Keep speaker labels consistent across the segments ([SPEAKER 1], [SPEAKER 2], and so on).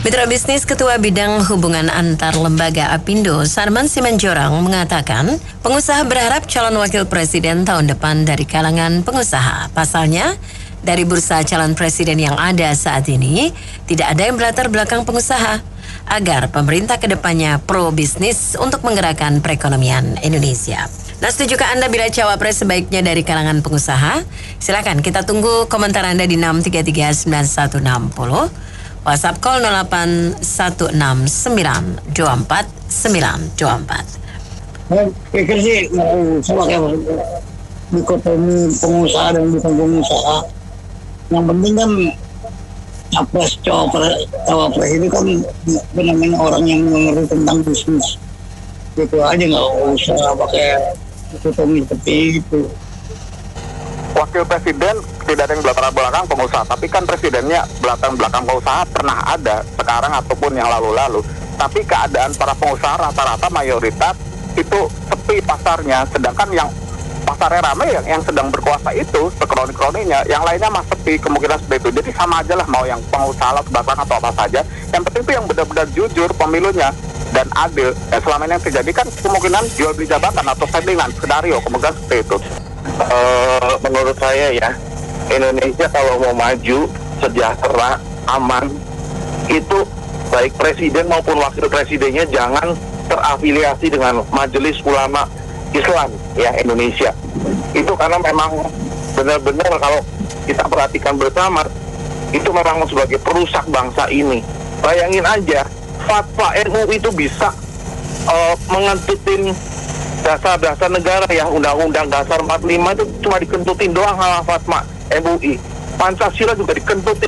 [SPEAKER 1] Mitra Bisnis Ketua Bidang Hubungan Antar Lembaga Apindo, Sarman Simanjorang mengatakan, pengusaha berharap calon wakil presiden tahun depan dari kalangan pengusaha. Pasalnya, dari bursa calon presiden yang ada saat ini, tidak ada yang berlatar belakang pengusaha, agar pemerintah kedepannya pro bisnis untuk menggerakkan perekonomian Indonesia. Nah, setujukah Anda bila cawapres sebaiknya dari kalangan pengusaha? Silakan kita tunggu komentar Anda di 6339160. WhatsApp call 08169249924.
[SPEAKER 2] Saya pikir sih sama kayak dikotomi pengusaha dan bukan pengusaha. Yang penting kan capres cawapres ini kan benar-benar orang yang mengerti tentang bisnis. Gitu aja, nggak usah pakai dikotomi seperti itu.
[SPEAKER 3] Wakil presiden tidak ada yang belakang belakang pengusaha, tapi kan presidennya belakang pengusaha pernah ada sekarang ataupun yang lalu-lalu. Tapi keadaan para pengusaha rata-rata mayoritas itu sepi pasarnya, sedangkan yang pasarnya ramai yang sedang berkuasa itu sekroni-kroninya, yang lainnya masih sepi, kemungkinan seperti itu. Jadi sama aja lah mau yang pengusaha belakang atau apa saja. Yang penting itu yang benar-benar jujur pemilunya dan adil. Dan selama ini yang terjadi kan kemungkinan jual beli jabatan atau settingan, skenario, kemungkinan seperti itu.
[SPEAKER 4] Menurut saya ya, Indonesia kalau mau maju, sejahtera, aman, itu baik presiden maupun wakil presidennya jangan terafiliasi dengan Majelis Ulama Islam ya Indonesia. Itu karena memang benar-benar kalau kita perhatikan bersama, itu memang sebagai perusak bangsa ini. Bayangin aja, fatwa NU itu bisa mengentutin dasar-dasar negara yang Undang-Undang Dasar 45 itu cuma dikentutin doang sama fatwa MUI. Pancasila juga dikentutin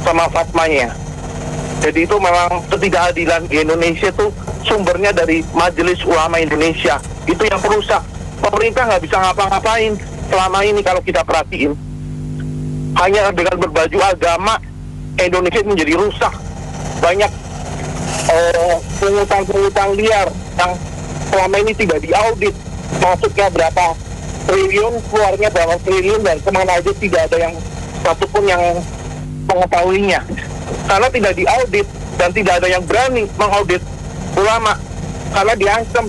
[SPEAKER 4] sama fatwanya. Jadi itu memang ketidakadilan di Indonesia tuh sumbernya dari Majelis Ulama Indonesia. Itu yang perusak. Pemerintah nggak bisa ngapa-ngapain selama ini kalau kita perhatiin. Hanya dengan berbaju agama Indonesia menjadi rusak. Banyak pengutang-pengutang liar yang selama ini tidak diaudit, masuknya berapa triliun, keluarnya berapa triliun, dan kemana aja tidak ada yang satupun yang mengetahuinya. Karena tidak diaudit dan tidak ada yang berani mengaudit ulama, karena diancam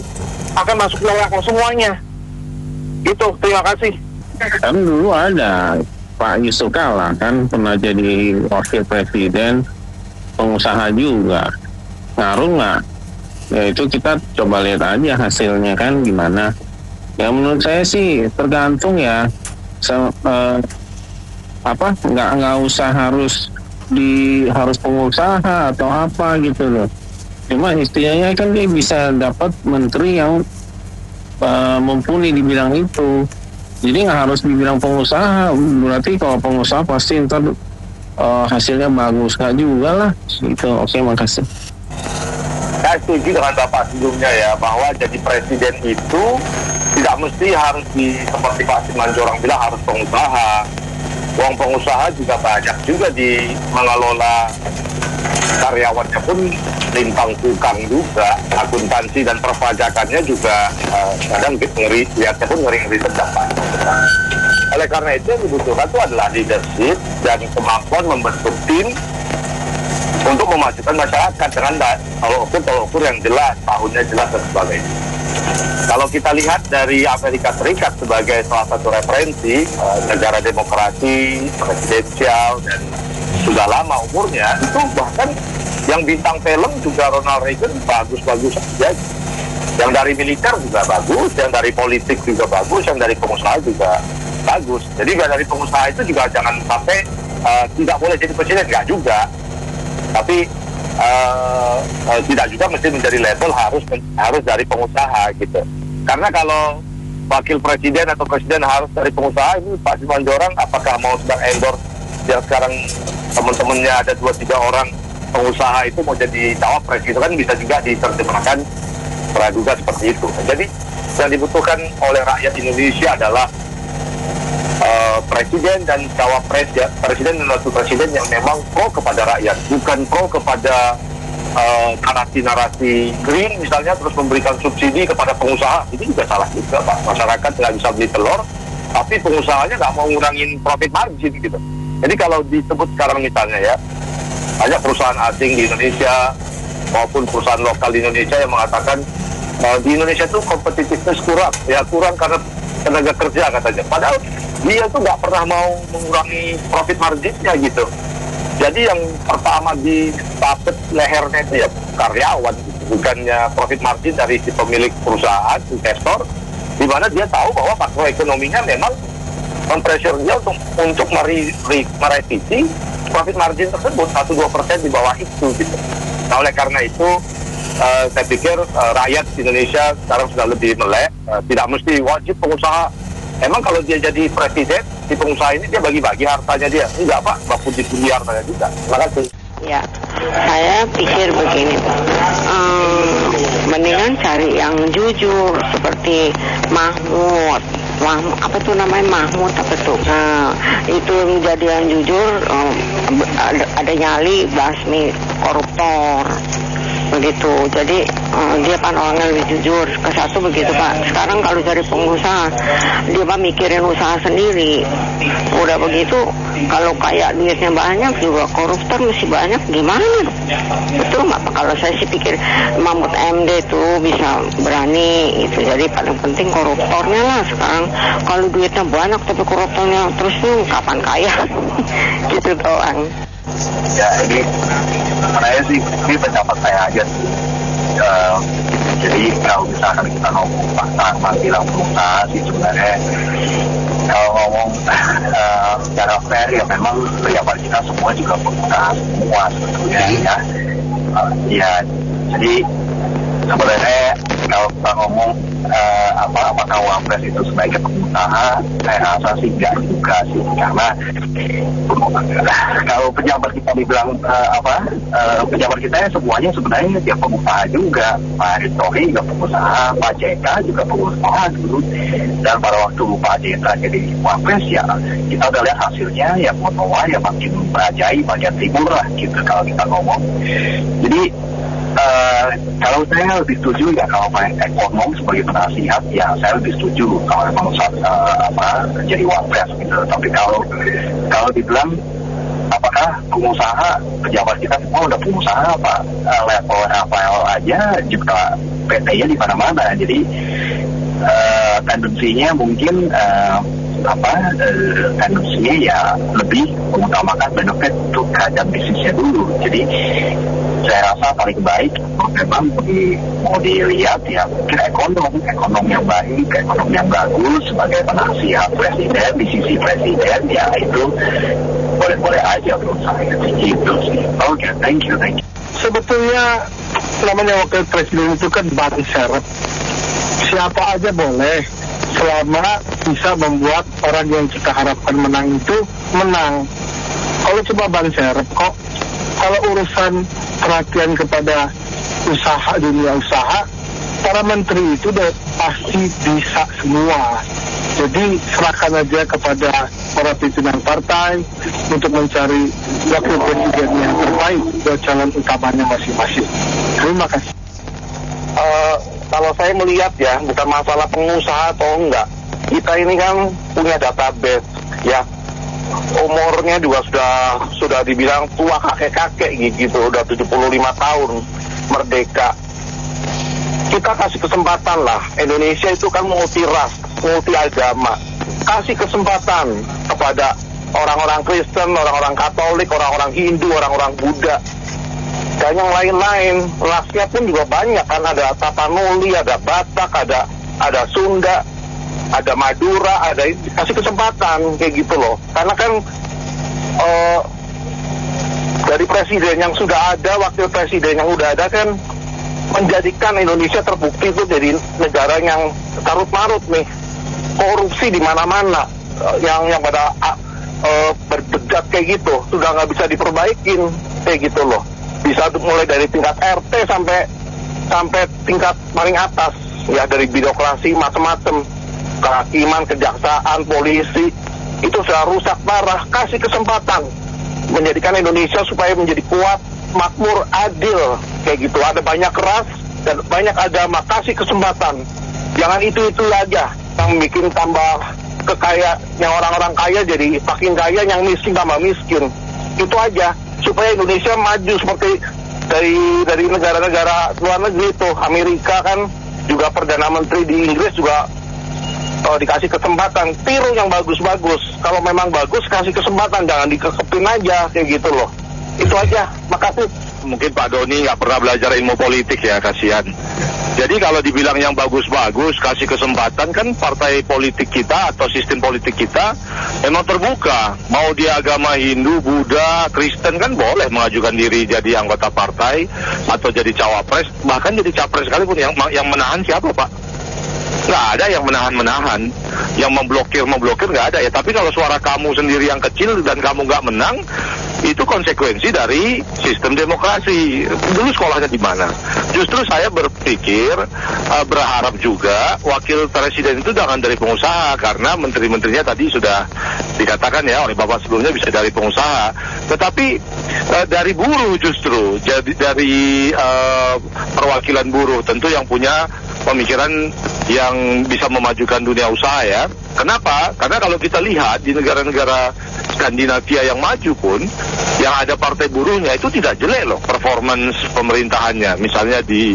[SPEAKER 4] akan masuk neraka semuanya. Itu, terima kasih.
[SPEAKER 5] Kan dulu ada Pak Yusuf Kalla kan pernah jadi wakil presiden, pengusaha juga, ngaruh nggak? Ya itu kita coba lihat aja hasilnya kan gimana. Ya menurut saya sih tergantung ya. Nggak usah harus pengusaha atau apa gitu loh. Cuma istilahnya kan dia bisa dapat menteri yang mumpuni di bidang itu. Jadi nggak harus di bidang pengusaha. Berarti kalau pengusaha pasti ntar hasilnya bagus, nggak juga lah. Gitu. Oke, makasih.
[SPEAKER 4] Saya setuju dengan Bapak sebelumnya ya, bahwa jadi presiden itu tidak mesti harus seperti Pak Simanjorang bilang harus pengusaha. Uang pengusaha juga banyak juga di mengelola, karyawannya pun lintang tukang juga, akuntansi dan perpajakannya juga kadang lihatnya pun ngeri sedap. Oleh karena itu yang dibutuhkan itu adalah leadership dan kemampuan membentuk tim untuk memajukan masyarakat dengan tolok ukur yang jelas, tahunnya jelas dan sebagainya. Kalau kita lihat dari Amerika Serikat sebagai salah satu referensi negara demokrasi, presidensial dan sudah lama umurnya, itu bahkan yang bintang film juga Ronald Reagan bagus-bagus saja. Yang dari militer juga bagus, yang dari politik juga bagus, yang dari pengusaha juga bagus. Jadi dari pengusaha itu juga jangan sampai tidak boleh jadi presiden, nggak juga. Tapi tidak juga mesti menjadi level harus dari pengusaha gitu. Karena kalau wakil presiden atau presiden harus dari pengusaha, ini Pak Simanjorang apakah mau sedang endorse yang sekarang teman-temannya ada 2-3 orang pengusaha itu mau jadi cawapres gitu kan, bisa juga diterjemahkan praduga seperti itu. Jadi yang dibutuhkan oleh rakyat Indonesia adalah presiden dan cawapres ya, presiden dan wakil presiden yang memang pro kepada rakyat, bukan pro kepada narasi-narasi green misalnya, terus memberikan subsidi kepada pengusaha. Itu juga salah juga Pak. Masyarakat nggak bisa beli telur, tapi pengusahanya nggak mau ngurangin profit margin gitu. Jadi kalau disebut sekarang misalnya ya, Banyak perusahaan asing di Indonesia maupun perusahaan lokal di Indonesia yang mengatakan di Indonesia itu competitiveness kurang karena tenaga kerja katanya. Padahal dia tuh nggak pernah mau mengurangi profit marginnya gitu. Jadi yang pertama ditapet lehernya itu ya karyawan, gitu. Bukannya profit margin dari si pemilik perusahaan, investor, di mana dia tahu bahwa makroekonominya memang mempressure dia untuk merevisi profit margin tersebut 1-2% di bawah itu gitu. Nah, oleh karena itu saya pikir rakyat Indonesia sekarang sudah lebih melek, tidak mesti wajib pengusaha. Emang kalau dia jadi presiden, si pengusaha ini dia bagi-bagi hartanya dia. Enggak Pak, puji-puji hartanya juga. Terima kasih.
[SPEAKER 6] Ya, saya pikir begini Pak, mendingan cari yang jujur seperti Mahmud, apa tuh namanya Mahmud apa tuh? Nah, itu menjadi yang jujur, ada nyali basmi koruptor. Begitu, jadi dia kan orangnya lebih jujur. Ke satu begitu Pak. Sekarang kalau cari pengusaha, dia mah mikirin usaha sendiri. Udah begitu, kalau kayak duitnya banyak juga koruptor masih banyak, gimana? Betul nggak Pak? Kalau saya sih pikir Mahmud MD tuh bisa berani itu. Jadi paling penting koruptornya lah sekarang. Kalau duitnya banyak tapi koruptornya terus tuh kapan kaya? Gitu doang.
[SPEAKER 4] Ya ini sebenarnya sih ini pendapat saya aja sih. Jadi kalau misalkan kita ngomong pasar bilang pengusaha sih sebenarnya kalau ngomong secara fair ya memang pejabat kita semua juga pengusaha semua sebetulnya ya. Ya jadi sebenarnya kalau kita ngomong apakah Wapres itu sebagai pengusaha, saya rasa sih enggak juga sih, karena kalau pejabat kita dibilang pejabat kita ya semuanya sebenarnya dia pengusaha juga. Pak Erick Thohir juga pengusaha, Pak JK juga pengusaha dulu, dan pada waktu Pak JK jadi Wapres ya kita udah lihat hasilnya ya Ponowa ya makin merajai bagian timur lah gitu kalau kita ngomong. Jadi kalau saya lebih setuju ya kalau Pak ekonom sebagai penasihat ya saya lebih setuju kalau memang jadi wapres gitu. Tapi kalau dibilang apakah pengusaha pejabat kita semua udah pengusaha level Rafael aja juga PT-nya di mana-mana. Jadi tendensinya mungkin tendensinya ya lebih mengutamakan benefit untuk kerajaan bisnisnya dulu. Jadi saya rasa paling baik memang mau dilihat ya mungkin ekonom yang baik, ekonom yang bagus sebagai penasihat presiden di sisi presiden ya itu boleh-boleh aja menurut saya gitu sih. Oke, thank you.
[SPEAKER 5] Sebetulnya namanya wakil presiden itu kan ban serep. Siapa aja boleh selama bisa membuat orang yang kita harapkan menang itu menang. Kalau coba ban serep kok, kalau urusan perhatian kepada usaha, dunia usaha, para menteri itu udah pasti bisa semua. Jadi serahkan aja kepada para pimpinan partai untuk mencari wakil presiden yang terbaik buat calon utamanya masing-masing. Terima kasih.
[SPEAKER 3] Kalau saya melihat ya, bukan masalah pengusaha atau enggak. Kita ini kan punya database ya. Umurnya juga sudah dibilang tua kakek-kakek gitu, udah 75 tahun merdeka. Kita kasih kesempatan lah. Indonesia itu kan multi ras, multi agama. Kasih kesempatan kepada orang-orang Kristen, orang-orang Katolik, orang-orang Hindu, orang-orang Buddha, dan yang lain-lain. Rasnya pun juga banyak kan, ada Tapanuli, ada Batak, ada Sunda, ada Madura, ada, kasih kesempatan kayak gitu loh. Karena kan dari presiden yang sudah ada, wakil presiden yang sudah ada kan menjadikan Indonesia terbukti itu jadi negara yang karut-marut nih, korupsi di mana-mana, yang pada berdebat kayak gitu sudah nggak bisa diperbaikin kayak gitu loh. Bisa mulai dari tingkat RT sampai tingkat paling atas ya, dari birokrasi macam-macam, kehakiman, kejaksaan, polisi itu sudah rusak parah. Kasih kesempatan menjadikan Indonesia supaya menjadi kuat, makmur, adil kayak gitu. Ada banyak ras dan banyak agama. Kasih kesempatan, jangan itu aja yang bikin tambah kekayaan, yang orang-orang kaya jadi makin kaya, yang miskin tambah miskin.
[SPEAKER 4] Itu aja, supaya Indonesia maju seperti dari negara-negara luar negeri tuh. Amerika kan juga Perdana Menteri di Inggris juga dikasih kesempatan, tiru yang bagus-bagus. Kalau memang bagus kasih kesempatan, jangan dikekepin aja kayak gitu loh. Itu aja, makasih.
[SPEAKER 3] Mungkin Pak Doni nggak pernah belajar ilmu politik ya, kasihan. Jadi kalau dibilang yang bagus-bagus, kasih kesempatan, kan partai politik kita atau sistem politik kita memang terbuka. Mau dia agama Hindu, Buddha, Kristen kan boleh mengajukan diri jadi anggota partai atau jadi cawapres, bahkan jadi capres sekalipun. Yang menahan siapa, Pak? Nggak ada yang menahan-menahan, yang memblokir nggak ada ya. Tapi kalau suara kamu sendiri yang kecil dan kamu nggak menang, itu konsekuensi dari sistem demokrasi. Dulu sekolahnya di mana? Justru saya berpikir, berharap juga wakil presiden itu jangan dari pengusaha, karena menteri-menterinya tadi sudah dikatakan ya oleh Bapak sebelumnya bisa dari pengusaha, tetapi dari buruh justru, jadi dari perwakilan buruh, tentu yang punya pemikiran yang bisa memajukan dunia usaha ya. Kenapa? Karena kalau kita lihat di negara-negara Skandinavia yang maju pun, yang ada partai buruhnya itu tidak jelek loh performance pemerintahannya. Misalnya di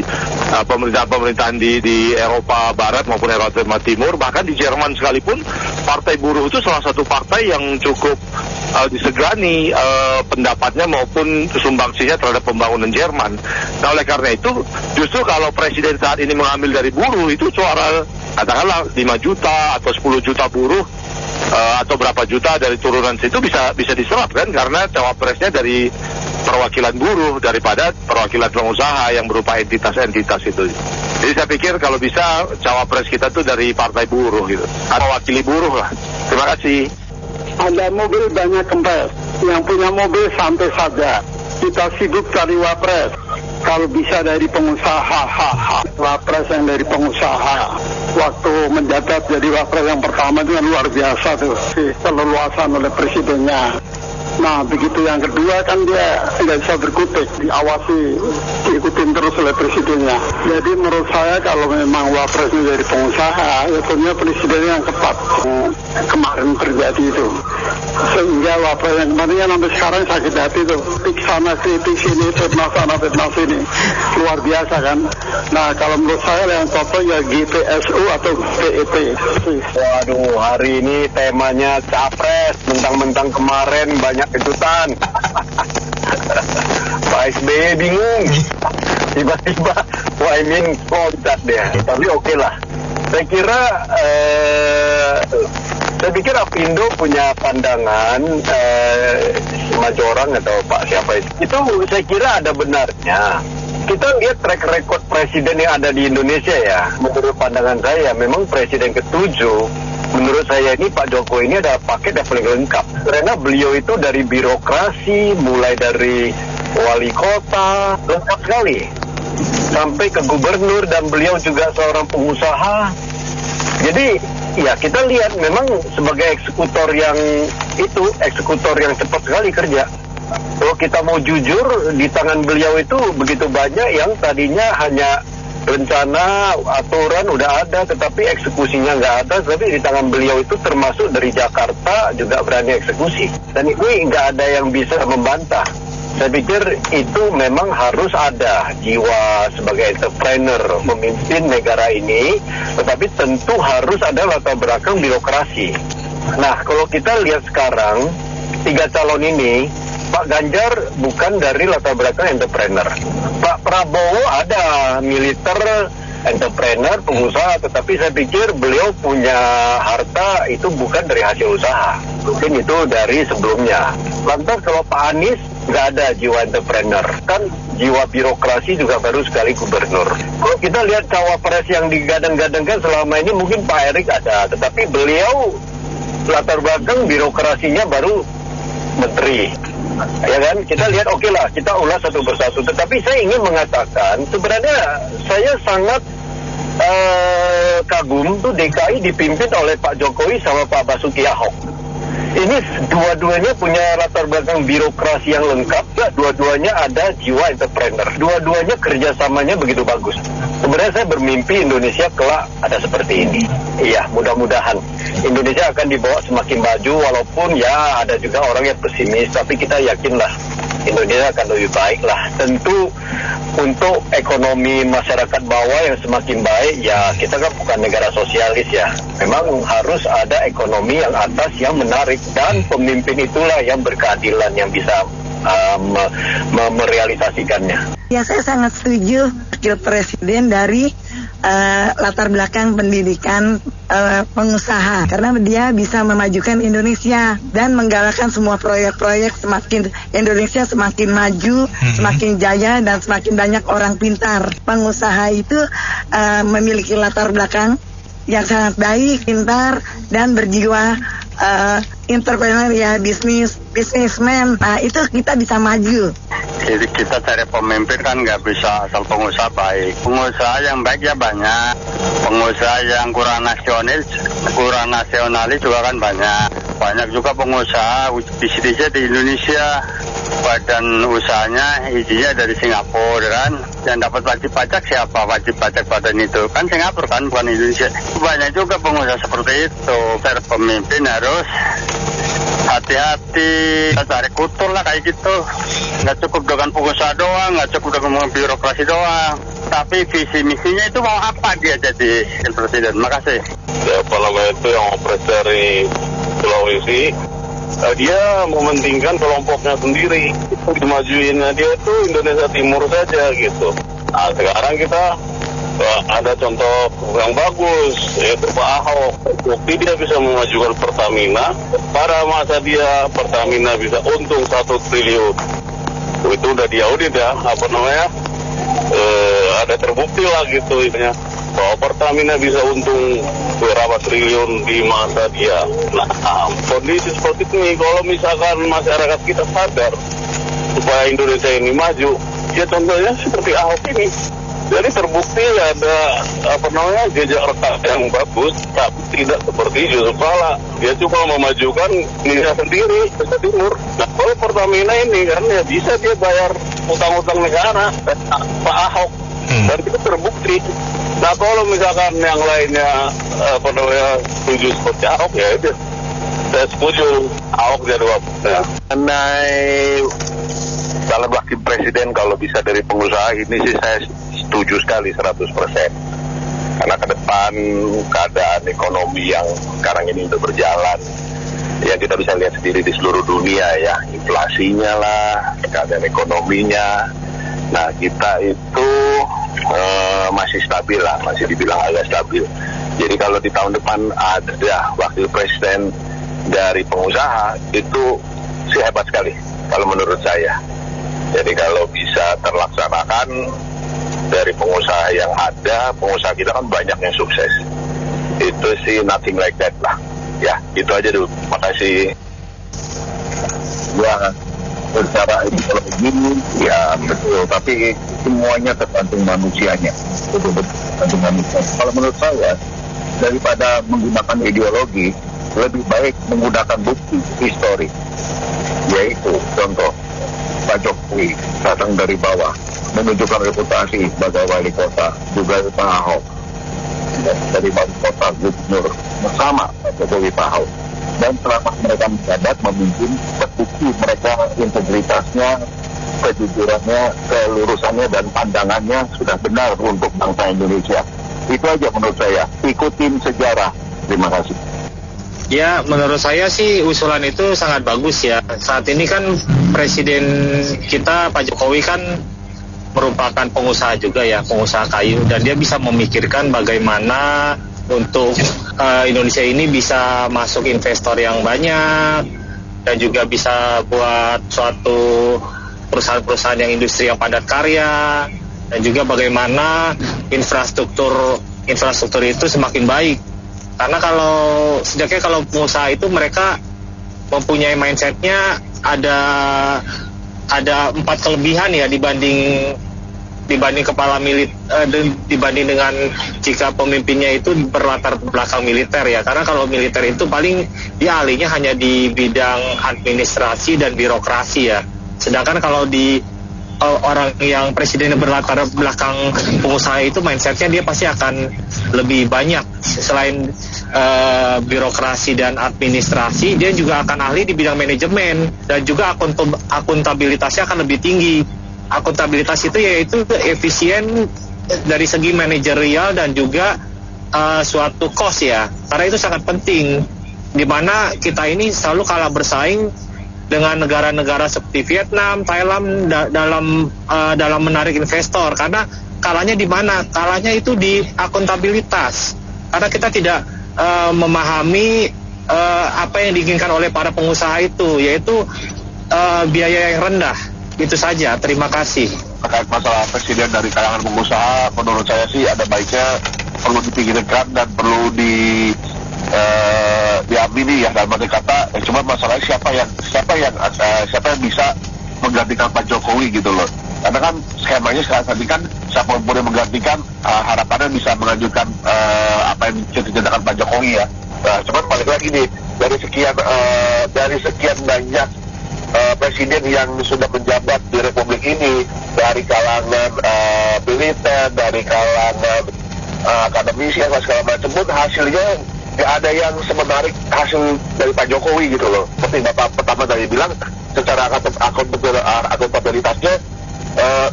[SPEAKER 3] pemerintahan di Eropa Barat maupun Eropa Timur, bahkan di Jerman sekalipun, partai buruh itu salah satu partai yang cukup disegani pendapatnya maupun sumbangsihnya terhadap pembangunan Jerman. Nah, oleh karena itu, justru kalau presiden saat ini mengambil dari buruh, itu suara katakanlah 5 juta atau 10 juta buruh atau berapa juta dari turunan situ bisa diserap kan, karena cawapresnya dari perwakilan buruh daripada perwakilan pengusaha yang berupa entitas-entitas itu. Jadi saya pikir kalau bisa cawapres kita tuh dari partai buruh gitu, atau wakili buruh lah. Terima kasih.
[SPEAKER 7] Ada mobil banyak kempes, yang punya mobil santai saja. Kita sibuk cari wapres. Kalau bisa dari pengusaha, wapres yang dari pengusaha. Waktu menjabat jadi wapres yang pertama itu kan luar biasa tuh, keleluasan oleh presidennya. Nah, begitu yang kedua kan dia tidak bisa berkutik, diawasi, diikutin terus oleh presidennya. Jadi menurut saya kalau memang wapresnya dari pengusaha, ya punya presiden yang tepat. Kemarin terjadi itu. Sehingga wapres yang kemarin kan sampai sekarang sakit hati tuh. Kritik sana, kritik sini, fitnah sana, fitnah sini. Luar biasa kan. Nah, kalau menurut saya yang cocok ya GPSU atau PET.
[SPEAKER 4] Waduh, hari ini temanya capres, mentang-mentang kemarin banyak kejutan. Pak SBY bingung, tiba-tiba Muhaimin loncat deh. Tapi oke lah. Saya kira pikir Apindo punya pandangan Majorang atau Pak siapa itu saya kira ada benarnya. Kita lihat track record presiden yang ada di Indonesia ya. Menurut pandangan saya memang presiden ke-7, menurut saya ini Pak Jokowi ini ada paket yang paling lengkap. Karena beliau itu dari birokrasi, mulai dari wali kota, lengkap sekali. Sampai ke gubernur, dan beliau juga seorang pengusaha. Jadi ya kita lihat memang sebagai eksekutor yang cepat sekali kerja. Kalau kita mau jujur, di tangan beliau itu begitu banyak yang tadinya hanya rencana, aturan udah ada, tetapi eksekusinya nggak ada. Tapi di tangan beliau itu termasuk dari Jakarta juga berani eksekusi. Dan ini nggak ada yang bisa membantah. Saya pikir itu memang harus ada jiwa sebagai entrepreneur memimpin negara ini, tetapi tentu harus ada latar belakang birokrasi. Nah, kalau kita lihat sekarang, 3 calon ini, Pak Ganjar bukan dari latar belakang entrepreneur. Pak Prabowo ada militer, entrepreneur, pengusaha, tetapi saya pikir beliau punya harta itu bukan dari hasil usaha. Mungkin itu dari sebelumnya. Lantas kalau Pak Anies nggak ada jiwa entrepreneur, kan jiwa birokrasi juga baru sekali gubernur. Kalau kita lihat cawapres yang digadang-gadangkan selama ini mungkin Pak Erik ada, tetapi beliau latar belakang birokrasinya baru menteri. Ya kan, kita lihat oke lah, kita ulas satu persatu. Tetapi saya ingin mengatakan, sebenarnya saya sangat kagum tuh DKI dipimpin oleh Pak Jokowi sama Pak Basuki Ahok. Ini dua-duanya punya latar belakang birokrasi yang lengkap, dua-duanya ada jiwa entrepreneur, dua-duanya kerjasamanya begitu bagus. Sebenarnya saya bermimpi Indonesia kelak ada seperti ini. Iya, mudah-mudahan Indonesia akan dibawa semakin maju, walaupun ya ada juga orang yang pesimis, tapi kita yakinlah Indonesia akan lebih baik lah. Tentu untuk ekonomi masyarakat bawah yang semakin baik, ya kita kan bukan negara sosialis ya. Memang harus ada ekonomi yang atas yang menarik, dan pemimpin itulah yang berkeadilan yang bisa merealisasikannya.
[SPEAKER 8] Ya, saya sangat setuju wakil presiden dari latar belakang pendidikan pengusaha, karena dia bisa memajukan Indonesia dan menggalakkan semua proyek-proyek semakin Indonesia semakin maju, semakin jaya, dan semakin banyak orang pintar. Pengusaha itu memiliki latar belakang yang sangat baik, pintar, dan berjiwa entrepreneur ya, bisnismen. Nah, itu kita bisa maju.
[SPEAKER 9] Jadi kita cari pemimpin kan nggak bisa asal pengusaha baik. Pengusaha yang baik ya banyak. Pengusaha yang kurang nasionalis juga kan banyak. Banyak juga pengusaha bisnisnya di Indonesia. Badan usahanya izinnya dari Singapura kan. Yang dapat wajib pajak siapa? Wajib pajak badan itu kan Singapura kan, bukan Indonesia. Banyak juga pengusaha seperti itu. Pemimpin harus hati-hati, kita cari kultur lah kayak gitu. Nggak cukup dengan pengusaha doang, nggak cukup dengan birokrasi doang, tapi visi misinya itu mau apa dia jadi presiden. Makasih.
[SPEAKER 4] Ya, namanya itu yang opres dari Sulawesi, dia mementingkan kelompoknya sendiri. Dimajuinnya dia itu Indonesia Timur saja gitu. Nah, sekarang kita ada contoh yang bagus, yaitu Pak Ahok. Bukti dia bisa memajukan Pertamina. Pada masa dia Pertamina bisa untung 1 triliun. Itu udah diaudit ya, ada terbukti lah gitu intinya, bahwa Pertamina bisa untung berapa triliun di masa dia. Nah, kondisi seperti ini, kalau misalkan masyarakat kita sadar supaya Indonesia ini maju, ya contohnya seperti Ahok ini. Jadi terbukti ada jejak rekam yang bagus, tapi tidak seperti Yusuf Kala. Dia cuma memajukan dirinya sendiri, Indonesia Timur. Nah, kalau Pertamina ini kan ya bisa dia bayar utang-utang negara, Pak Ahok, dan itu terbukti. Nah, kalau misalkan yang lainnya setuju seperti Ahok, ya itu saya setuju Ahok jadi wapres.
[SPEAKER 9] Mengenai calon wakil presiden kalau bisa dari pengusaha, ini sih saya setuju sekali 100%. Karena ke depan keadaan ekonomi yang sekarang ini udah berjalan, ya kita bisa lihat sendiri di seluruh dunia ya, inflasinya lah, keadaan ekonominya. Nah, kita itu masih stabil lah, masih dibilang agak stabil. Jadi kalau di tahun depan ada wakil presiden dari pengusaha, itu sih hebat sekali kalau menurut saya. Jadi kalau bisa terlaksanakan dari pengusaha yang ada, pengusaha kita kan banyak yang sukses. Itu sih nothing like that lah. Ya, itu aja dulu. Terima kasih.
[SPEAKER 10] Ya, secara ideologi, ya betul. Tapi semuanya tergantung manusianya. Betul-betul tergantung manusia. Kalau menurut saya, daripada menggunakan ideologi, lebih baik menggunakan bukti histori. Yaitu, contoh, Pak Jokowi datang dari bawah, menunjukkan reputasi sebagai wali kota, juga Pak Ahok dari wali kota, gubernur, bersama Pak Jokowi, Pak Ahok. Dan selama mereka menjabat memimpin, terbukti mereka integritasnya, kejujurannya, kelurusannya, dan pandangannya sudah benar untuk bangsa Indonesia. Itu aja menurut saya, ikutin sejarah. Terima kasih.
[SPEAKER 5] Ya, menurut saya sih usulan itu sangat bagus ya. Saat ini kan Presiden kita Pak Jokowi kan merupakan pengusaha juga ya, pengusaha kayu, dan dia bisa memikirkan bagaimana untuk Indonesia ini bisa masuk investor yang banyak, dan juga bisa buat suatu perusahaan-perusahaan yang industri yang padat karya, dan juga bagaimana infrastruktur itu semakin baik. Karena kalau pengusaha itu mereka mempunyai mindsetnya ada 4 kelebihan ya dibanding dibanding dibanding dengan jika pemimpinnya itu berlatar belakang militer ya, karena kalau militer itu paling dia ahlinya hanya di bidang administrasi dan birokrasi ya, sedangkan kalau di orang yang presidennya berlatar belakang pengusaha itu mindsetnya dia pasti akan lebih banyak selain birokrasi dan administrasi, dia juga akan ahli di bidang manajemen dan juga akuntabilitasnya akan lebih tinggi. Akuntabilitas itu yaitu efisien dari segi manajerial dan juga suatu cost ya, karena itu sangat penting, di mana kita ini selalu kalah bersaing dengan negara-negara seperti Vietnam, Thailand dalam menarik investor, karena kalahnya di mana? Kalahnya itu di akuntabilitas, karena kita tidak memahami apa yang diinginkan oleh para pengusaha itu, yaitu biaya yang rendah. Itu saja, terima kasih.
[SPEAKER 9] Terkait masalah presiden dari kalangan pengusaha, menurut saya sih ada baiknya perlu dipikirkan dan perlu diamini ya, dalam arti kata cuma masalahnya siapa yang bisa menggantikan Pak Jokowi gitu loh. Karena kan skemanya sekarang tadi kan siapa pun yang menggantikan harapannya bisa mengajukan apa yang diceritakan Pak Jokowi ya. Nah, cuman balik lagi nih, dari sekian banyak presiden yang sudah menjabat di Republik ini, dari kalangan militer, dari kalangan akademisi dan segala macam pun hasilnya nggak ada yang semenarik hasil dari Pak Jokowi gitu loh. Seperti Bapak pertama tadi bilang, secara akuntabilitasnya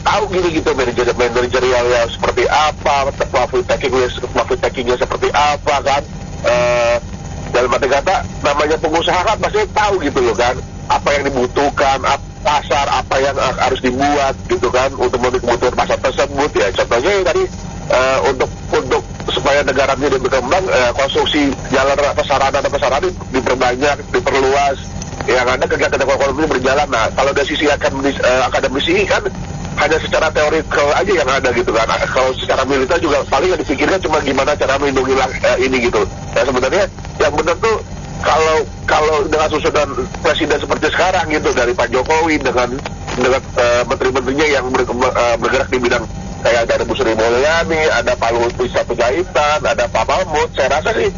[SPEAKER 9] tahu gitu manajerialnya seperti apa, profit takingnya seperti apa kan. Dalam arti kata namanya pengusaha kan pasti tahu gitu loh kan, apa yang dibutuhkan, pasar apa yang harus dibuat gitu kan untuk kebutuhan pasar tersebut ya. Contohnya yang tadi untuk supaya negara ini berkembang, konstruksi jalan sarana diperbanyak, diperluas, yang ada kegiatan ekonomi berjalan. Nah, kalau dari sisi akademisi kan hanya secara teorikal aja yang ada gitu kan. Kalau secara militer juga paling yang dipikirkan cuma gimana cara melindungi ini gitu. Nah, sebenarnya yang benar tuh kalau dengan susunan presiden seperti sekarang gitu, dari Pak Jokowi dengan menteri-menterinya yang bergerak di bidang kayak ada Bu Sri Mulyani, ada Pak Luhut Binsar Panjaitan, ada Pak Mahfud, saya rasa sih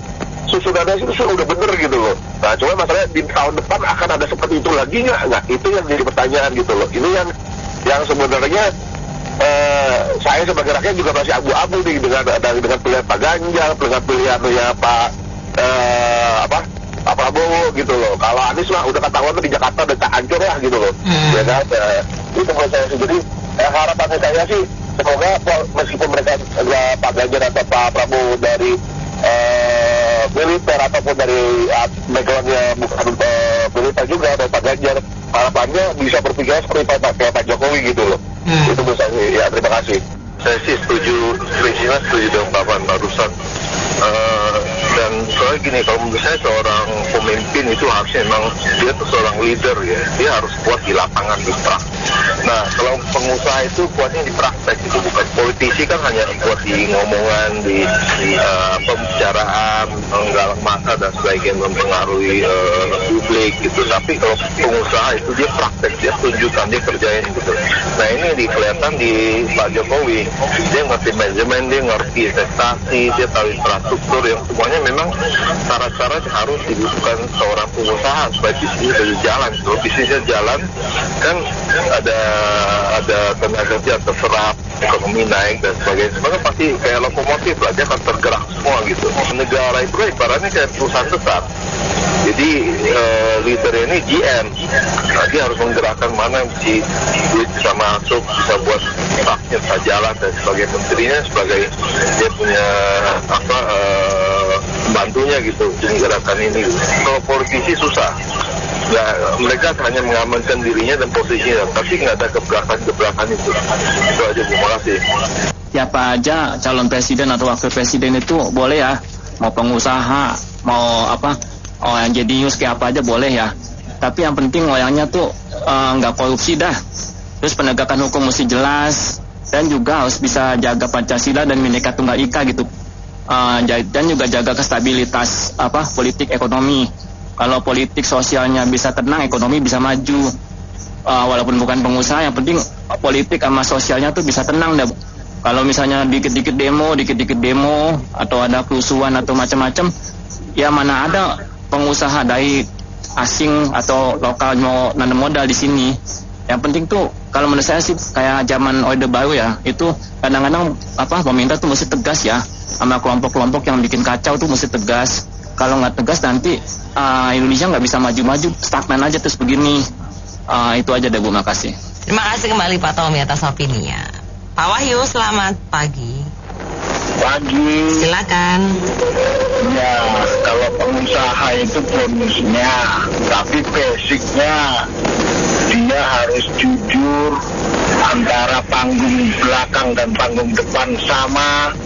[SPEAKER 9] susunannya itu udah bener gitu loh. Nah, cuma masalahnya di tahun depan akan ada seperti itu lagi nggak? Nah, itu yang jadi pertanyaan gitu loh. Ini yang sebenarnya saya sebagai rakyat juga masih abu-abu nih dengan pilihan Pak Ganjar, dengan pilihannya Pak Prabowo gitu loh. Kalau Anies mah udah ketahuan di Jakarta udah tak hancur ya gitu loh. Ya kan? Itu menurut saya sih. Jadi harapannya saya sih semoga meskipun mereka Pak Ganjar atau Pak Prabowo dari militer ataupun dari backgroundnya bukan militer juga, dari Pak Ganjar, harapannya bisa berpikir seperti Pak Jokowi gitu loh. Itu menurut saya. Ya, terima kasih.
[SPEAKER 10] Saya sih setuju dengan Bapak barusan. Dan soalnya gini, kalau menurut saya seorang pemimpin itu harusnya memang dia tuh seorang leader ya, dia harus kuat di lapangan, di praktek. Nah, kalau pengusaha itu kuatnya di praktek, itu bukan politisi kan hanya kuat di ngomongan, di pembicaraan, menggalang massa dan sebagainya, mempengaruhi publik gitu. Tapi kalau pengusaha itu dia praktek, dia tunjukkan, dia kerjain gitu. Nah, ini kelihatan di Pak Jokowi, dia ngerti manajemen, dia ngerti investasi, dia tahu infrastruktur yang semuanya memang syarat-syarat harus dibutuhkan seorang pengusaha supaya bisnisnya bisa jalan. Kalau bisnisnya jalan kan ada tenaga kerja terserap, ekonomi naik dan sebagainya. Sebenarnya pasti kayak lokomotif lah, dia akan tergerak semua gitu. Negara itu ibaratnya kayak perusahaan besar. Jadi leader ini GM, nah, dia harus menggerakkan mana si duit bisa masuk, bisa buat raknya bisa jalan dan sebagai menterinya, sebagai dia punya bantunya gitu menggerakkan ini. Kalau politisi susah. Ya, mereka hanya mengamankan dirinya dan posisinya, tapi nggak ada gebrakan itu. Itu aja, terima kasih.
[SPEAKER 11] Siapa aja calon presiden atau wakil presiden itu boleh ya, mau pengusaha, mau yang jenius kayak apa aja boleh ya. Tapi yang penting loyangnya tuh nggak korupsi dah. Terus penegakan hukum mesti jelas, dan juga harus bisa jaga Pancasila dan Bhinneka Tunggal Ika gitu. Dan juga jaga kestabilitas politik ekonomi. Kalau politik sosialnya bisa tenang, ekonomi bisa maju. walaupun bukan pengusaha, yang penting politik sama sosialnya tuh bisa tenang dah. Kalau misalnya dikit-dikit demo atau ada kerusuhan atau macam-macam, ya mana ada pengusaha dari asing atau lokal mau nanam modal di sini. Yang penting tuh kalau menurut saya sih kayak zaman Orde Baru ya, itu kadang-kadang pemerintah tuh mesti tegas ya, sama kelompok-kelompok yang bikin kacau tuh mesti tegas. Kalau nggak tegas nanti Indonesia nggak bisa maju-maju, stagnan aja terus begini. Itu aja deh Bu, makasih.
[SPEAKER 12] Terima kasih kembali Pak Tommy atas opininya. Pak Wahyu, selamat pagi.
[SPEAKER 7] Pagi.
[SPEAKER 12] Silakan.
[SPEAKER 7] Ya, kalau pengusaha itu bonusnya, tapi basicnya dia harus jujur antara panggung belakang dan panggung depan sama.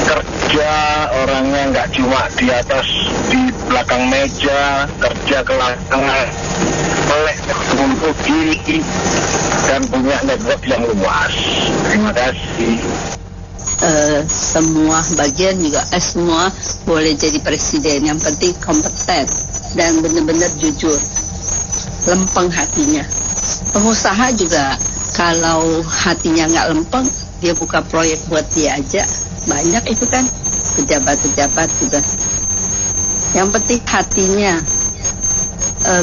[SPEAKER 7] Kerja orangnya nggak cuma di atas, di belakang meja, kerja ke lapangan, melek untuk diri dan punya network yang luas. Terima kasih.
[SPEAKER 13] Semua bagian juga semua boleh jadi presiden, yang penting kompeten dan benar-benar jujur, lempeng hatinya. Pengusaha juga kalau hatinya nggak lempeng, dia buka proyek buat dia aja banyak itu kan, pejabat-pejabat juga. Yang penting hatinya,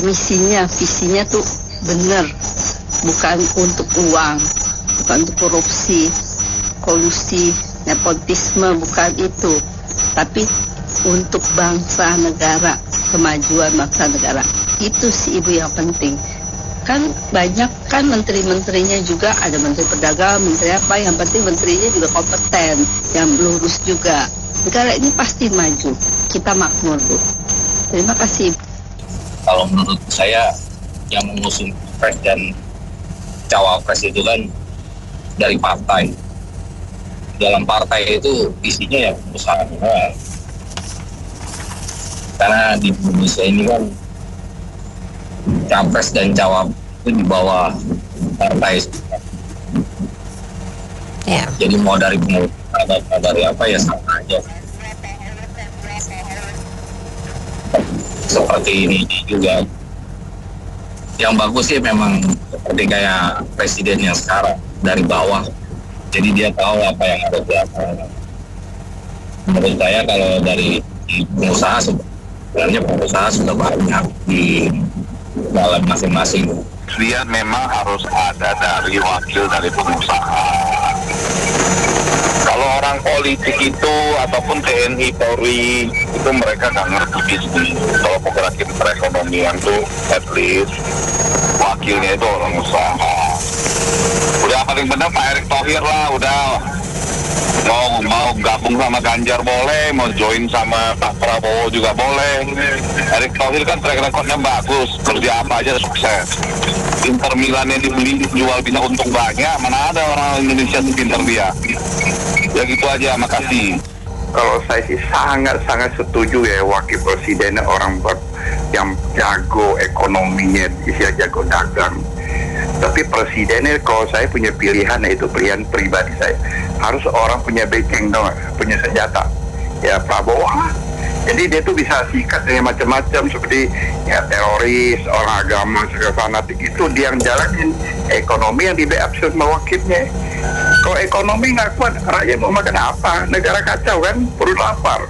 [SPEAKER 13] misinya, visinya tuh benar, bukan untuk uang, bukan untuk korupsi, kolusi, nepotisme, bukan itu, tapi untuk bangsa negara, kemajuan bangsa negara. Itu sih Ibu yang penting. Kan banyak kan menteri-menterinya juga, ada menteri perdagangan, menteri apa, yang penting menterinya juga kompeten, yang lurus juga. Negara ini pasti maju, kita makmur Bu. Terima kasih.
[SPEAKER 14] Kalau menurut saya yang mengusung pres dan cawapres itu kan dari partai. Dalam partai itu isinya ya pengusaha. Karena di Indonesia ini kan capres dan cawapres itu di bawah partai.
[SPEAKER 1] Yeah.
[SPEAKER 14] Jadi mau dari pengusaha atau dari apa ya sama aja. Seperti ini juga. Yang bagus sih memang seperti kayak presiden yang sekarang dari bawah. Jadi dia tahu apa yang harus dilakukan. Menurut saya kalau dari pengusaha, sebenarnya pengusaha sudah banyak di dalam masing-masing.
[SPEAKER 9] Dia memang harus ada dari wakil dari pengusaha. Kalau orang politik itu ataupun TNI, Polri itu mereka nggak ngerti bisnis. Kalau menggerakin perekonomian tuh at least wakilnya itu orang usaha. Udah paling benar Pak Erick Thohir lah, udah mau gabung sama Ganjar boleh, mau join sama Pak Prabowo juga boleh. Erick Thohir kan track recordnya bagus, kerja apa aja sukses. Inter Milan yang dibeli jual bisa untung banyak, mana ada orang Indonesia sepinter dia. Ya gitu aja, makasih.
[SPEAKER 3] Kalau saya sih sangat setuju ya, wakil presiden orang yang jago ekonominya, bisa jago dagang. Tapi presidennya kalau saya punya pilihan, itu pilihan pribadi saya, harus orang punya backing dong, punya senjata. Ya Prabowo lah. Jadi dia tuh bisa sikat dengan macam-macam seperti ya teroris, orang agama, segala fanatik, itu dia yang jalanin. Ekonomi yang di backup sama wakilnya. Kalau ekonomi nggak kuat, rakyat mau makan apa? Negara kacau kan, perut lapar.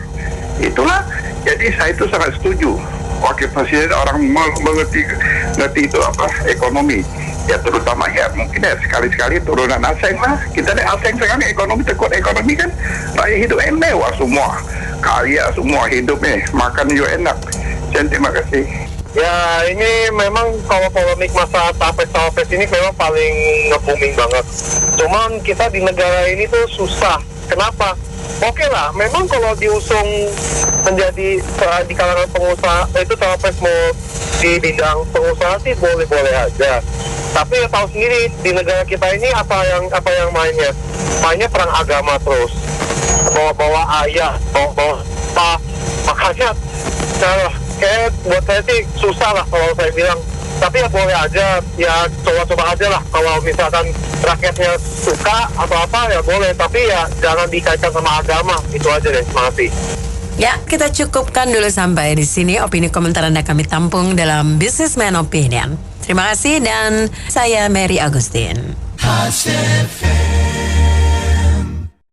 [SPEAKER 3] Itulah. Jadi saya itu sangat setuju. Wakil presiden orang mengerti itu apa ekonomi. Ya terutama ya mungkin ya sekali-sekali turunan asing lah. Kita nih asing sekarang ekonomi, tekun ekonomi kan rakyat hidup mewah semua, kaya semua hidupnya, makan juga enak. Dan terima kasih.
[SPEAKER 4] Ya ini memang kalau polemik masalah capres-cawapres ini memang paling nge-booming banget. Cuman kita di negara ini tuh susah. Kenapa? Oke lah, memang kalau diusung menjadi di kalangan pengusaha itu cawapres mau di bidang pengusaha sih boleh-boleh aja. Tapi ya tahu sendiri di negara kita ini apa yang mainnya perang agama terus, bawa ayah, bawa apa, makanya kayak buat saya sih susah lah kalau saya bilang. Tapi ya boleh aja, ya coba-coba aja lah. Kalau misalkan rakyatnya suka atau apa ya boleh, tapi ya jangan dikaitkan sama agama. Itu aja deh, terima kasih.
[SPEAKER 1] Ya, kita cukupkan dulu sampai di sini. Opini komentar Anda kami tampung dalam Businessman Opinion. Terima kasih dan saya Mary Agustin.